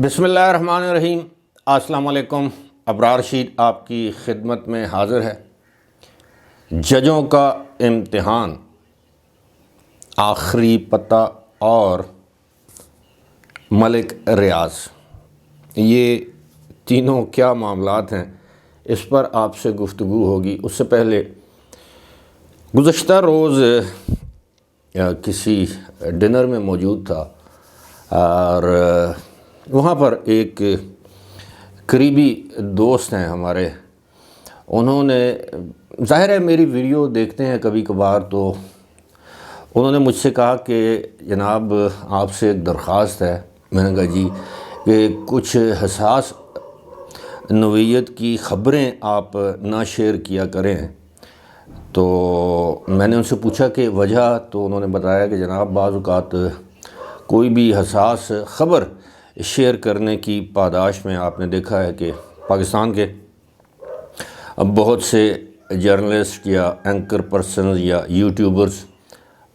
بسم اللہ الرحمن الرحیم۔ السلام علیکم۔ ابرار رشید آپ کی خدمت میں حاضر ہے۔ ججوں کا امتحان، آخری پتہ اور ملک ریاض، یہ تینوں کیا معاملات ہیں، اس پر آپ سے گفتگو ہوگی۔ اس سے پہلے گزشتہ روز کسی ڈنر میں موجود تھا اور وہاں پر ایک قریبی دوست ہیں ہمارے، انہوں نے ظاہر ہے میری ویڈیو دیکھتے ہیں کبھی کبھار، تو انہوں نے مجھ سے کہا کہ جناب آپ سے ایک درخواست ہے۔ میں نے کہا جی، کہ کچھ حساس نوعیت کی خبریں آپ نہ شیئر کیا کریں۔ تو میں نے ان سے پوچھا کہ وجہ، تو انہوں نے بتایا کہ جناب بعض اوقات کوئی بھی حساس خبر شیئر کرنے کی پاداش میں آپ نے دیکھا ہے کہ پاکستان کے بہت سے جرنلسٹ یا اینکر پرسنز یا یوٹیوبرز،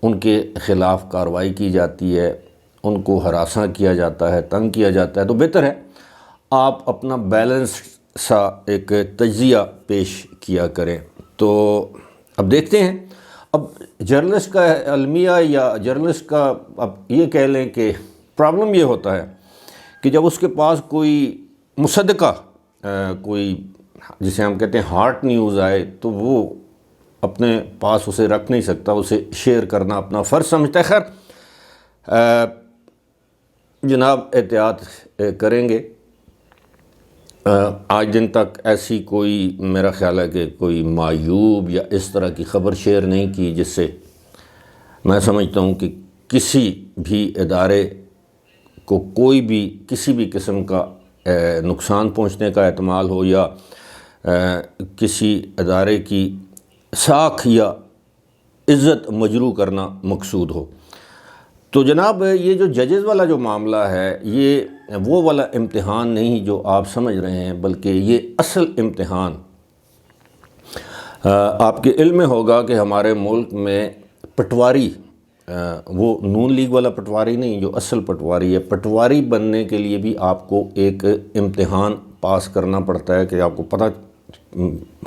ان کے خلاف کارروائی کی جاتی ہے، ان کو ہراساں کیا جاتا ہے، تنگ کیا جاتا ہے۔ تو بہتر ہے آپ اپنا بیلنس سا ایک تجزیہ پیش کیا کریں۔ تو اب دیکھتے ہیں، اب جرنلسٹ کا المیہ یا جرنلسٹ کا اب یہ کہہ لیں کہ پرابلم یہ ہوتا ہے کہ جب اس کے پاس کوئی مصدقہ، کوئی جسے ہم کہتے ہیں ہارٹ نیوز آئے، تو وہ اپنے پاس اسے رکھ نہیں سکتا، اسے شیئر کرنا اپنا فرض سمجھتا ہے۔ خیر جناب احتیاط کریں گے۔ آج دن تک ایسی کوئی، میرا خیال ہے کہ کوئی معیوب یا اس طرح کی خبر شیئر نہیں کی جس سے میں سمجھتا ہوں کہ کسی بھی ادارے کو کوئی بھی کسی بھی قسم کا نقصان پہنچنے کا احتمال ہو، یا کسی ادارے کی ساکھ یا عزت مجروح کرنا مقصود ہو۔ تو جناب یہ جو ججز والا جو معاملہ ہے، یہ وہ والا امتحان نہیں جو آپ سمجھ رہے ہیں، بلکہ یہ اصل امتحان۔ آپ کے علم میں ہوگا کہ ہمارے ملک میں پٹواری، وہ نون لیگ والا پٹواری نہیں، جو اصل پٹواری ہے، پٹواری بننے کے لیے بھی آپ کو ایک امتحان پاس کرنا پڑتا ہے کہ آپ کو پتہ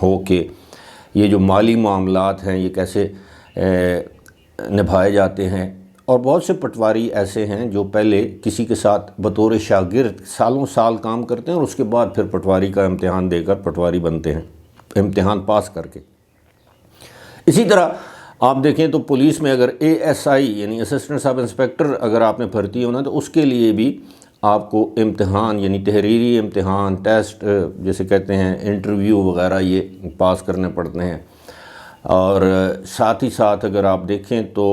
ہو کہ یہ جو مالی معاملات ہیں یہ کیسے نبھائے جاتے ہیں۔ اور بہت سے پٹواری ایسے ہیں جو پہلے کسی کے ساتھ بطور شاگرد سالوں سال کام کرتے ہیں اور اس کے بعد پھر پٹواری کا امتحان دے کر پٹواری بنتے ہیں، امتحان پاس کر کے۔ اسی طرح آپ دیکھیں تو پولیس میں اگر ASI یعنی اسسٹنٹ سب انسپیکٹر اگر آپ نے بھرتی ہونا، تو اس کے لیے بھی آپ کو امتحان یعنی تحریری امتحان، ٹیسٹ جیسے کہتے ہیں، انٹرویو وغیرہ یہ پاس کرنے پڑتے ہیں۔ اور ساتھ ہی ساتھ اگر آپ دیکھیں تو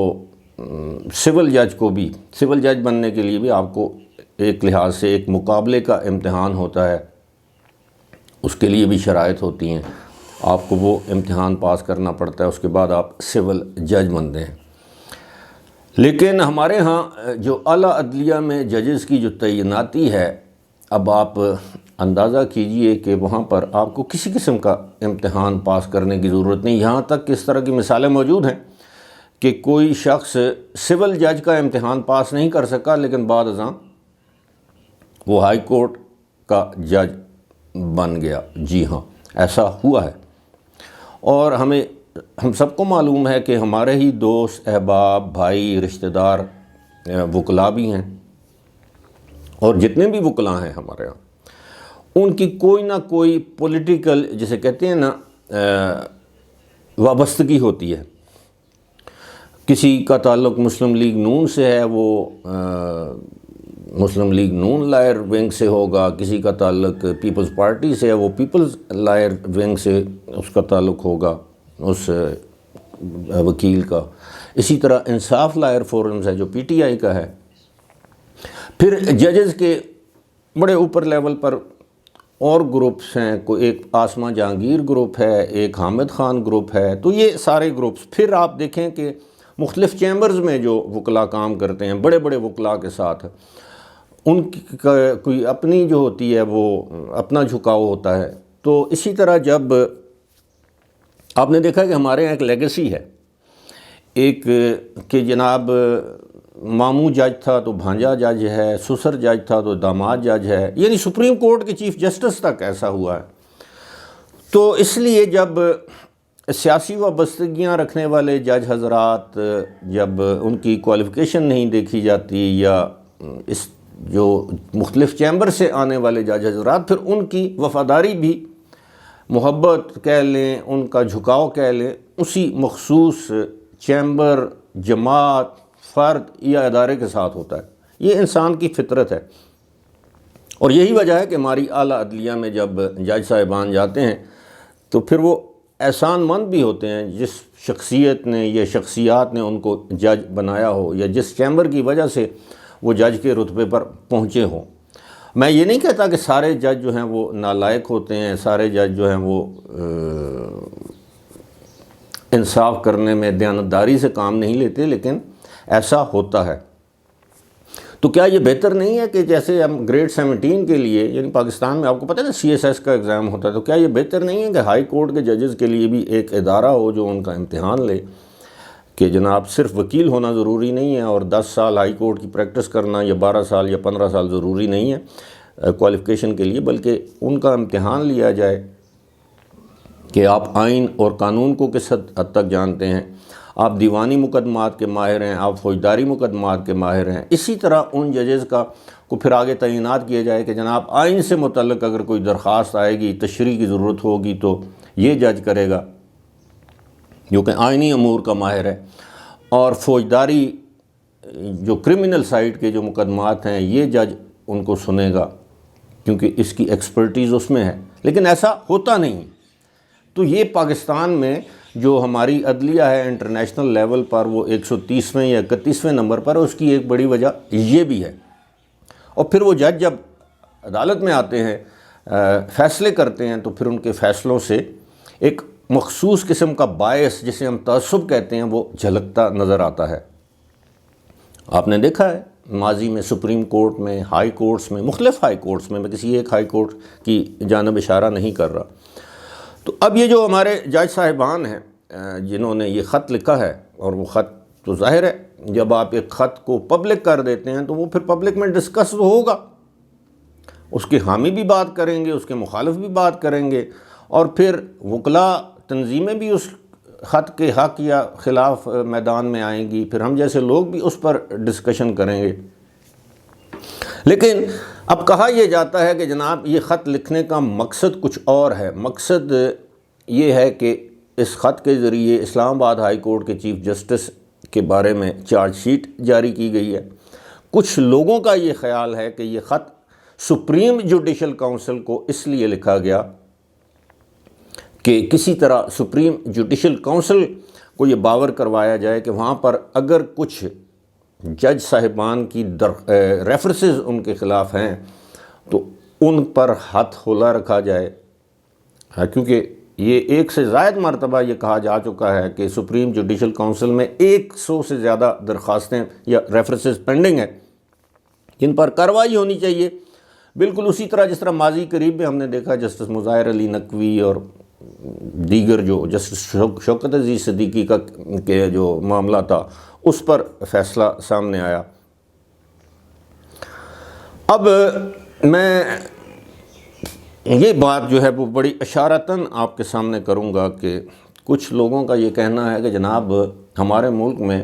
سول جج کو بھی، سول جج بننے کے لیے بھی آپ کو ایک لحاظ سے ایک مقابلے کا امتحان ہوتا ہے، اس کے لیے بھی شرائط ہوتی ہیں، آپ کو وہ امتحان پاس کرنا پڑتا ہے، اس کے بعد آپ سول جج بنتے ہیں۔ لیکن ہمارے ہاں جو اعلیٰ عدلیہ میں ججز کی جو تعیناتی ہے، اب آپ اندازہ کیجئے کہ وہاں پر آپ کو کسی قسم کا امتحان پاس کرنے کی ضرورت نہیں۔ یہاں تک کہ اس طرح کی مثالیں موجود ہیں کہ کوئی شخص سول جج کا امتحان پاس نہیں کر سکا، لیکن بعد ازاں وہ ہائی کورٹ کا جج بن گیا۔ جی ہاں، ایسا ہوا ہے۔ اور ہم سب کو معلوم ہے کہ ہمارے ہی دوست، احباب، بھائی، رشتہ دار وکلاء بھی ہیں، اور جتنے بھی وکلاء ہیں ہمارے ہاں، ان کی کوئی نہ کوئی پولیٹیکل جسے کہتے ہیں نا وابستگی ہوتی ہے۔ کسی کا تعلق مسلم لیگ نون سے ہے، وہ مسلم لیگ نون لائر ونگ سے ہوگا، کسی کا تعلق پیپلز پارٹی سے ہے، وہ پیپلز لائر ونگ سے اس کا تعلق ہوگا، اس وکیل کا۔ اسی طرح انصاف لائر فورمز ہے جو PTI کا ہے۔ پھر ججز کے بڑے اوپر لیول پر اور گروپس ہیں، کوئی ایک آسمہ جہانگیر گروپ ہے، ایک حامد خان گروپ ہے۔ تو یہ سارے گروپس، پھر آپ دیکھیں کہ مختلف چیمبرز میں جو وکلاء کام کرتے ہیں، بڑے بڑے وکلاء کے ساتھ ان کی کوئی اپنی جو ہوتی ہے، وہ اپنا جھکاؤ ہوتا ہے۔ تو اسی طرح جب آپ نے دیکھا کہ ہمارے یہاں ایک لیگیسی ہے، ایک کہ جناب ماموں جج تھا تو بھانجا جج ہے، سسر جج تھا تو داماد جج ہے، یعنی سپریم کورٹ کے چیف جسٹس تک ایسا ہوا ہے۔ تو اس لیے جب سیاسی وابستگیاں رکھنے والے جج حضرات، جب ان کی کوالیفیکیشن نہیں دیکھی جاتی، یا اس جو مختلف چیمبر سے آنے والے جج حضرات، پھر ان کی وفاداری بھی، محبت کہہ لیں، ان کا جھکاؤ کہہ لیں، اسی مخصوص چیمبر، جماعت، فرد یا ادارے کے ساتھ ہوتا ہے۔ یہ انسان کی فطرت ہے، اور یہی وجہ ہے کہ ہماری اعلیٰ عدلیہ میں جب جج صاحبان جاتے ہیں تو پھر وہ احسان مند بھی ہوتے ہیں، جس شخصیت نے یا شخصیات نے ان کو جج بنایا ہو، یا جس چیمبر کی وجہ سے وہ جج کے رتبے پر پہنچے ہوں۔ میں یہ نہیں کہتا کہ سارے جج جو ہیں وہ نالائق ہوتے ہیں، سارے جج جو ہیں وہ انصاف کرنے میں دیانتداری سے کام نہیں لیتے، لیکن ایسا ہوتا ہے۔ تو کیا یہ بہتر نہیں ہے کہ جیسے ہم گریڈ 17 کے لیے، یعنی پاکستان میں آپ کو پتہ ہے نا CSS کا ایگزام ہوتا ہے، تو کیا یہ بہتر نہیں ہے کہ ہائی کورٹ کے ججز کے لیے بھی ایک ادارہ ہو جو ان کا امتحان لے، کہ جناب صرف وکیل ہونا ضروری نہیں ہے، اور 10 سال ہائی کورٹ کی پریکٹس کرنا، یا 12 سال یا 15 سال ضروری نہیں ہے کوالیفیکیشن کے لیے، بلکہ ان کا امتحان لیا جائے کہ آپ آئین اور قانون کو کس حد تک جانتے ہیں، آپ دیوانی مقدمات کے ماہر ہیں، آپ فوجداری مقدمات کے ماہر ہیں۔ اسی طرح ان ججز کو پھر آگے تعینات کیا جائے کہ جناب آئین سے متعلق اگر کوئی درخواست آئے گی، تشریح کی ضرورت ہوگی تو یہ جج کرے گا جو کہ آئینی امور کا ماہر ہے، اور فوجداری جو کرمنل سائٹ کے جو مقدمات ہیں یہ جج ان کو سنے گا، کیونکہ اس کی ایکسپرٹیز اس میں ہے۔ لیکن ایسا ہوتا نہیں۔ تو یہ پاکستان میں جو ہماری عدلیہ ہے انٹرنیشنل لیول پر، وہ 130ویں یا 31ویں نمبر پر ہے، اس کی ایک بڑی وجہ یہ بھی ہے۔ اور پھر وہ جج جب عدالت میں آتے ہیں، فیصلے کرتے ہیں، تو پھر ان کے فیصلوں سے ایک مخصوص قسم کا باعث، جسے ہم تعصب کہتے ہیں، وہ جھلکتا نظر آتا ہے۔ آپ نے دیکھا ہے ماضی میں سپریم کورٹ میں، ہائی کورٹس میں، مختلف ہائی کورٹس میں کسی ایک ہائی کورٹ کی جانب اشارہ نہیں کر رہا۔ تو اب یہ جو ہمارے جج صاحبان ہیں جنہوں نے یہ خط لکھا ہے، اور وہ خط تو ظاہر ہے جب آپ ایک خط کو پبلک کر دیتے ہیں تو وہ پھر پبلک میں ڈسکس ہوگا، اس کے حامی بھی بات کریں گے، اس کے مخالف بھی بات کریں گے، اور پھر وکلاء تنظیمیں بھی اس خط کے حق یا خلاف میدان میں آئیں گی، پھر ہم جیسے لوگ بھی اس پر ڈسکشن کریں گے۔ لیکن اب کہا یہ جاتا ہے کہ جناب یہ خط لکھنے کا مقصد کچھ اور ہے۔ مقصد یہ ہے کہ اس خط کے ذریعے اسلام آباد ہائی کورٹ کے چیف جسٹس کے بارے میں چارج شیٹ جاری کی گئی ہے۔ کچھ لوگوں کا یہ خیال ہے کہ یہ خط سپریم جوڈیشل کونسل کو اس لیے لکھا گیا کہ کسی طرح سپریم جوڈیشل کونسل کو یہ باور کروایا جائے کہ وہاں پر اگر کچھ جج صاحبان کی ریفرنسز ان کے خلاف ہیں تو ان پر ہاتھ کھولا رکھا جائے، کیونکہ یہ 1 سے زائد مرتبہ یہ کہا جا چکا ہے کہ سپریم جوڈیشل کونسل میں 100 سے زیادہ درخواستیں یا ریفرنسز پینڈنگ ہیں جن پر کارروائی ہونی چاہیے۔ بالکل اسی طرح جس طرح ماضی قریب میں ہم نے دیکھا جسٹس مظاہر علی نقوی اور دیگر جو جسٹس شوکت عزیز صدیقی کا کے جو معاملہ تھا، اس پر فیصلہ سامنے آیا۔ اب میں یہ بات جو ہے وہ بڑی اشارتاً آپ کے سامنے کروں گا کہ کچھ لوگوں کا یہ کہنا ہے کہ جناب ہمارے ملک میں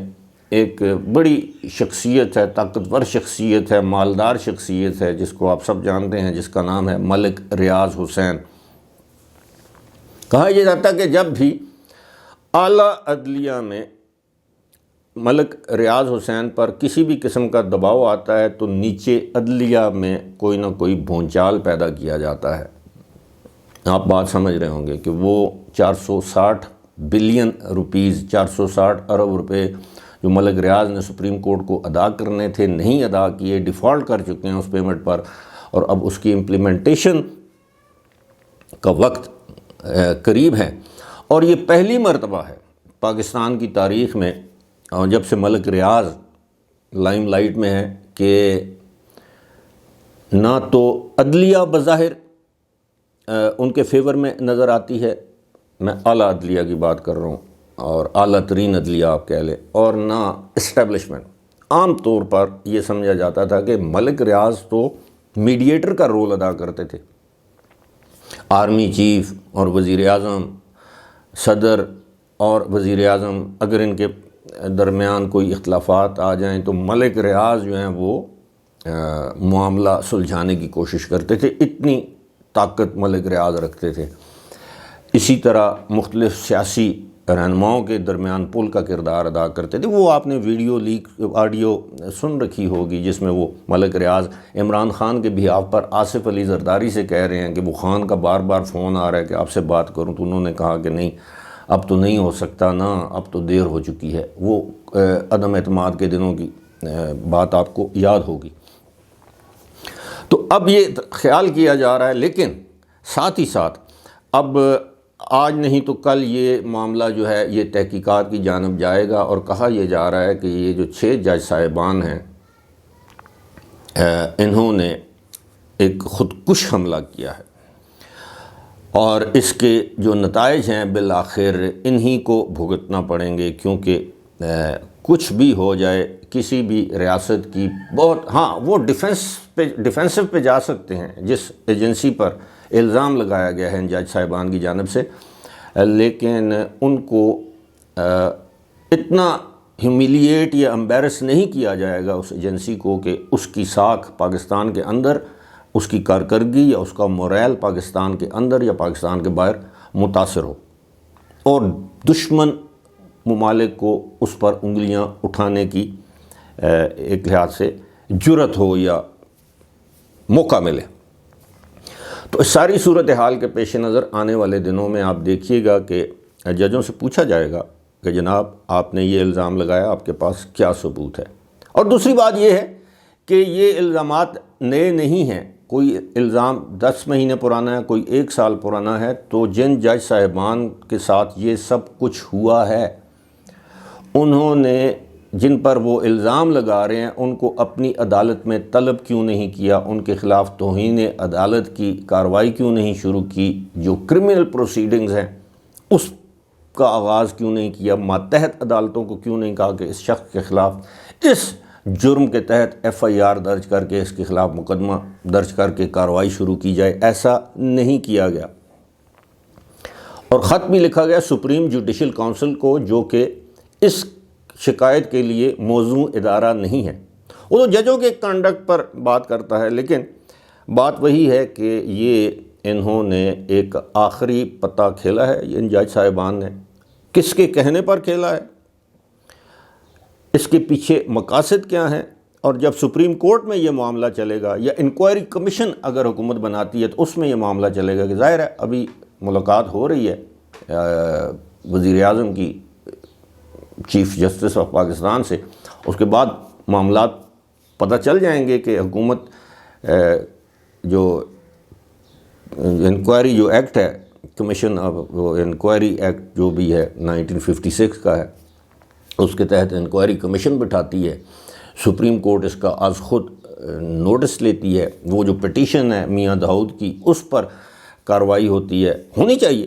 ایک بڑی شخصیت ہے، طاقتور شخصیت ہے، مالدار شخصیت ہے، جس کو آپ سب جانتے ہیں، جس کا نام ہے ملک ریاض حسین۔ کہا یہ جاتا ہے کہ جب بھی اعلیٰ عدلیہ میں ملک ریاض حسین پر کسی بھی قسم کا دباؤ آتا ہے تو نیچے عدلیہ میں کوئی نہ کوئی بھونچال پیدا کیا جاتا ہے۔ آپ بات سمجھ رہے ہوں گے کہ وہ 460 بلین روپیز، 460 ارب روپے جو ملک ریاض نے سپریم کورٹ کو ادا کرنے تھے، نہیں ادا کیے، ڈیفالٹ کر چکے ہیں اس پیمنٹ پر، اور اب اس کی امپلیمنٹیشن کا وقت قریب ہے۔ اور یہ پہلی مرتبہ ہے پاکستان کی تاریخ میں جب سے ملک ریاض لائم لائٹ میں ہے کہ نہ تو عدلیہ بظاہر ان کے فیور میں نظر آتی ہے، میں اعلیٰ عدلیہ کی بات کر رہا ہوں، اور اعلیٰ ترین عدلیہ آپ کہہ لیں، اور نہ اسٹیبلشمنٹ عام طور پر یہ سمجھا جاتا تھا کہ ملک ریاض تو میڈیٹر کا رول ادا کرتے تھے۔ آرمی چیف اور وزیر اعظم، صدر اور وزیر اعظم، اگر ان کے درمیان کوئی اختلافات آ جائیں تو ملک ریاض جو ہیں وہ معاملہ سلجھانے کی کوشش کرتے تھے، اتنی طاقت ملک ریاض رکھتے تھے۔ اسی طرح مختلف سیاسی رہنماؤں کے درمیان پل کا کردار ادا کرتے تھے۔ وہ آپ نے ویڈیو لیک آڈیو سن رکھی ہوگی جس میں وہ ملک ریاض عمران خان کے بہاف پر آصف علی زرداری سے کہہ رہے ہیں کہ وہ خان کا بار بار فون آ رہا ہے کہ آپ سے بات کروں، تو انہوں نے کہا کہ نہیں، اب تو نہیں ہو سکتا نا، اب تو دیر ہو چکی ہے۔ وہ عدم اعتماد کے دنوں کی بات آپ کو یاد ہوگی۔ تو اب یہ خیال کیا جا رہا ہے، لیکن ساتھ ہی ساتھ اب آج نہیں تو کل یہ معاملہ جو ہے یہ تحقیقات کی جانب جائے گا، اور کہا یہ جا رہا ہے کہ یہ جو 6 جج صاحبان ہیں انہوں نے ایک خودکش حملہ کیا ہے، اور اس کے جو نتائج ہیں بالآخر انہی کو بھگتنا پڑیں گے، کیونکہ کچھ بھی ہو جائے کسی بھی ریاست کی بہت، ہاں وہ ڈیفینسو پہ جا سکتے ہیں جس ایجنسی پر الزام لگایا گیا ہے ان جج صاحبان کی جانب سے، لیکن ان کو اتنا ہیومیلیٹ یا امبیرس نہیں کیا جائے گا اس ایجنسی کو کہ اس کی ساکھ پاکستان کے اندر، اس کی کارکردگی یا اس کا موریل پاکستان کے اندر یا پاکستان کے باہر متاثر ہو، اور دشمن ممالک کو اس پر انگلیاں اٹھانے کی ایک لحاظ سے جرأت ہو یا موقع ملے۔ تو اس ساری صورتحال کے پیش نظر آنے والے دنوں میں آپ دیکھیے گا کہ ججوں سے پوچھا جائے گا کہ جناب آپ نے یہ الزام لگایا، آپ کے پاس کیا ثبوت ہے؟ اور دوسری بات یہ ہے کہ یہ الزامات نئے نہیں ہیں، کوئی الزام 10 مہینے پرانا ہے، کوئی 1 سال پرانا ہے، تو جن جج صاحبان کے ساتھ یہ سب کچھ ہوا ہے انہوں نے، جن پر وہ الزام لگا رہے ہیں، ان کو اپنی عدالت میں طلب کیوں نہیں کیا؟ ان کے خلاف توہین عدالت کی کارروائی کیوں نہیں شروع کی؟ جو کرمنل پروسیڈنگز ہیں اس کا آغاز کیوں نہیں کیا؟ ماتحت عدالتوں کو کیوں نہیں کہا کہ اس شخص کے خلاف اس جرم کے تحت FIR درج کر کے اس کے خلاف مقدمہ درج کر کے کارروائی شروع کی جائے؟ ایسا نہیں کیا گیا، اور خط بھی لکھا گیا سپریم جوڈیشل کونسل کو، جو کہ اس شکایت کے لیے موزوں ادارہ نہیں ہے۔ وہ تو ججوں کے کنڈکٹ پر بات کرتا ہے، لیکن بات وہی ہے کہ یہ انہوں نے ایک آخری پتہ کھیلا ہے، ان جج صاحبان نے کس کے کہنے پر کھیلا ہے، اس کے پیچھے مقاصد کیا ہیں، اور جب سپریم کورٹ میں یہ معاملہ چلے گا یا انکوائری کمیشن اگر حکومت بناتی ہے تو اس میں یہ معاملہ چلے گا، کہ ظاہر ہے ابھی ملاقات ہو رہی ہے وزیر اعظم کی چیف جسٹس آف پاکستان سے، اس کے بعد معاملات پتہ چل جائیں گے کہ حکومت جو انکوائری جو ایکٹ ہے، کمیشن وہ انکوائری ایکٹ جو بھی ہے 1956 کا ہے، اس کے تحت انکوائری کمیشن بٹھاتی ہے، سپریم کورٹ اس کا از خود نوٹس لیتی ہے، وہ جو پٹیشن ہے میاں داؤد کی اس پر کارروائی ہوتی ہے، ہونی چاہیے،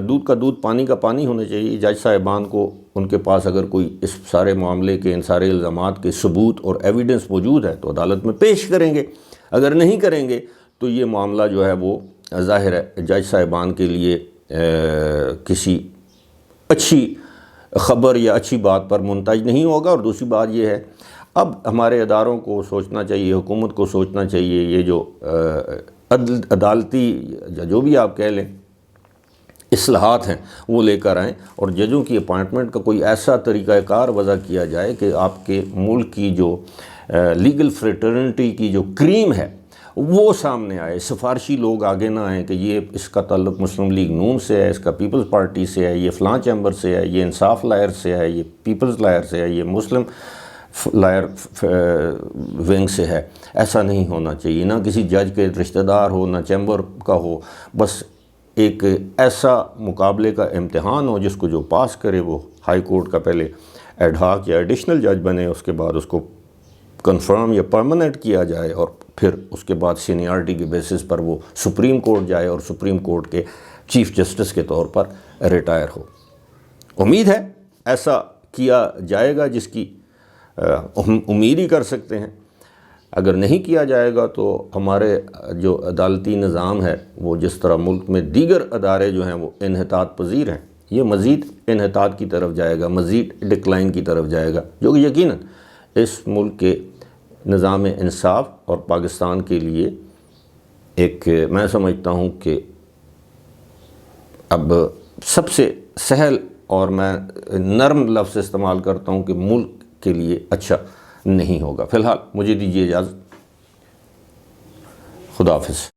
دودھ کا دودھ پانی کا پانی ہونا چاہیے۔ جج صاحبان کو ان کے پاس اگر کوئی اس سارے معاملے کے، ان سارے الزامات کے ثبوت اور ایویڈنس موجود ہے تو عدالت میں پیش کریں گے، اگر نہیں کریں گے تو یہ معاملہ جو ہے وہ ظاہر ہے جج صاحبان کے لیے کسی اچھی خبر یا اچھی بات پر منتج نہیں ہوگا۔ اور دوسری بات یہ ہے، اب ہمارے اداروں کو سوچنا چاہیے، حکومت کو سوچنا چاہیے، یہ جو عدالتی یا جو بھی آپ کہہ لیں اصلاحات ہیں وہ لے کر آئیں، اور ججوں کی اپائنٹمنٹ کا کوئی ایسا طریقہ کار وضع کیا جائے کہ آپ کے ملک کی جو لیگل فریٹرنٹی کی جو کریم ہے وہ سامنے آئے، سفارشی لوگ آگے نہ آئیں کہ یہ اس کا تعلق مسلم لیگ نون سے ہے، اس کا پیپلز پارٹی سے ہے، یہ فلاں چیمبر سے ہے، یہ انصاف لائر سے ہے، یہ پیپلز لائر سے ہے، یہ مسلم لائر ونگ سے ہے۔ ایسا نہیں ہونا چاہیے، نہ کسی جج کے رشتہ دار ہو، نہ چیمبر کا ہو، بس ایک ایسا مقابلے کا امتحان ہو جس کو جو پاس کرے وہ ہائی کورٹ کا پہلے ایڈ ہاک یا ایڈیشنل جج بنے، اس کے بعد اس کو کنفرم یا پرماننٹ کیا جائے، اور پھر اس کے بعد سینیارٹی کے بیسس پر وہ سپریم کورٹ جائے اور سپریم کورٹ کے چیف جسٹس کے طور پر ریٹائر ہو۔ امید ہے ایسا کیا جائے گا جس کی ہم امید ہی کر سکتے ہیں۔ اگر نہیں کیا جائے گا تو ہمارے جو عدالتی نظام ہے وہ جس طرح ملک میں دیگر ادارے جو ہیں وہ انحطاط پذیر ہیں، یہ مزید انحطاط کی طرف جائے گا، مزید ڈکلائن کی طرف جائے گا، جو کہ یقیناً اس ملک کے نظام انصاف اور پاکستان کے لیے ایک، میں سمجھتا ہوں کہ اب سب سے سہل اور میں نرم لفظ استعمال کرتا ہوں کہ ملک کے لیے اچھا نہیں ہوگا۔ فی الحال مجھے دیجیے اجازت، خدا حافظ۔